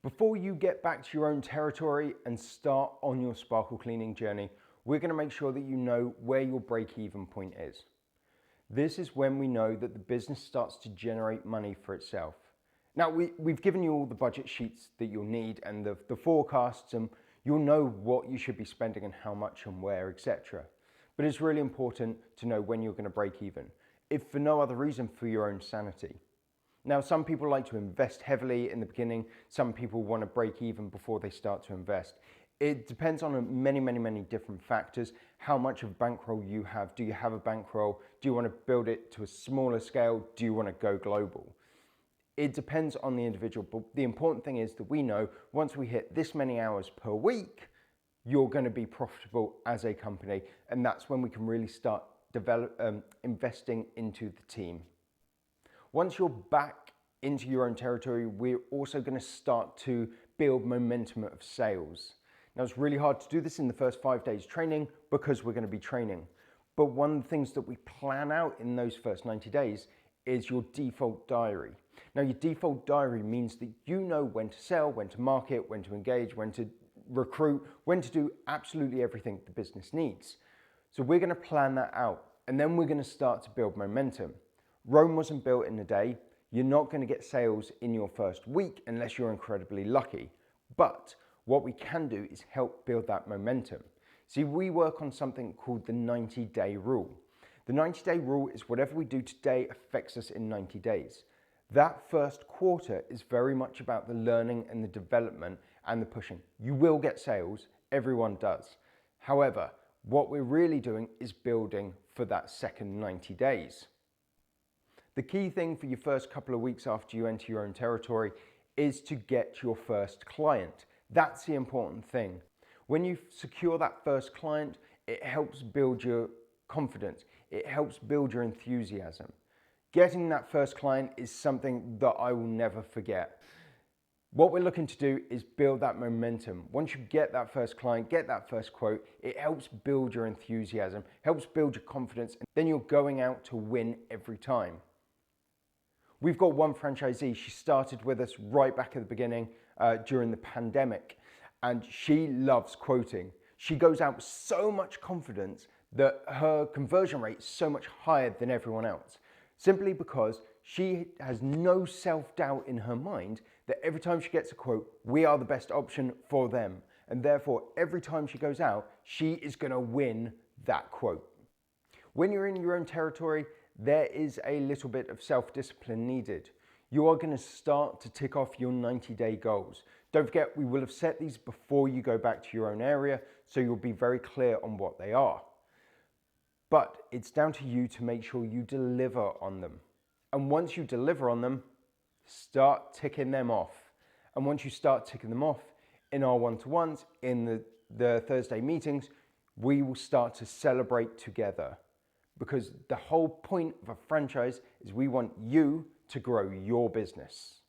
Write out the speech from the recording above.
Before you get back to your own territory and start on your sparkle cleaning journey, we're going to make sure that you know where your break-even point is. This is when we know that the business starts to generate money for itself. Now, we've given you all the budget sheets that you'll need and the forecasts, and you'll know what you should be spending and how much and where, etc. But it's really important to know when you're going to break even, if for no other reason, for your own sanity. Now, some people like to invest heavily in the beginning. Some people want to break even before they start to invest. It depends on many different factors. How much of bankroll you have. Do you have a bankroll? Do you want to build it to a smaller scale? Do you want to go global? It depends on the individual, but the important thing is that we know once we hit this many hours per week, you're going to be profitable as a company, and that's when we can really start investing into the team. Once you're back into your own territory, we're also going to start to build momentum of sales. Now, it's really hard to do this in the first 5 days training because we're going to be training. But one of the things that we plan out in those first 90 days is your default diary. Now, your default diary means that you know when to sell, when to market, when to engage, when to recruit, when to do absolutely everything the business needs. So we're going to plan that out, and then we're going to start to build momentum. Rome wasn't built in a day. You're not going to get sales in your first week unless you're incredibly lucky. But what we can do is help build that momentum. See, we work on something called the 90-day rule. The 90-day rule is whatever we do today affects us in 90 days. That first quarter is very much about the learning and the development and the pushing. You will get sales, everyone does. However, what we're really doing is building for that second 90 days. The key thing for your first couple of weeks after you enter your own territory is to get your first client. That's the important thing. When you secure that first client, it helps build your confidence. It helps build your enthusiasm. Getting that first client is something that I will never forget. What we're looking to do is build that momentum. Once you get that first client, get that first quote, it helps build your enthusiasm, helps build your confidence, and then you're going out to win every time. We've got one franchisee. She started with us right back at the beginning during the pandemic, and she loves quoting. She goes out with so much confidence that her conversion rate is so much higher than everyone else, simply because she has no self-doubt in her mind that every time she gets a quote, we are the best option for them. And therefore, every time she goes out, she is going to win that quote. When you're in your own territory, there is a little bit of self-discipline needed. You are going to start to tick off your 90-day goals. Don't forget, we will have set these before you go back to your own area, so you'll be very clear on what they are. But it's down to you to make sure you deliver on them. And once you deliver on them, start ticking them off. And once you start ticking them off in our one-to-ones, in the Thursday meetings, we will start to celebrate together. Because the whole point of a franchise is we want you to grow your business.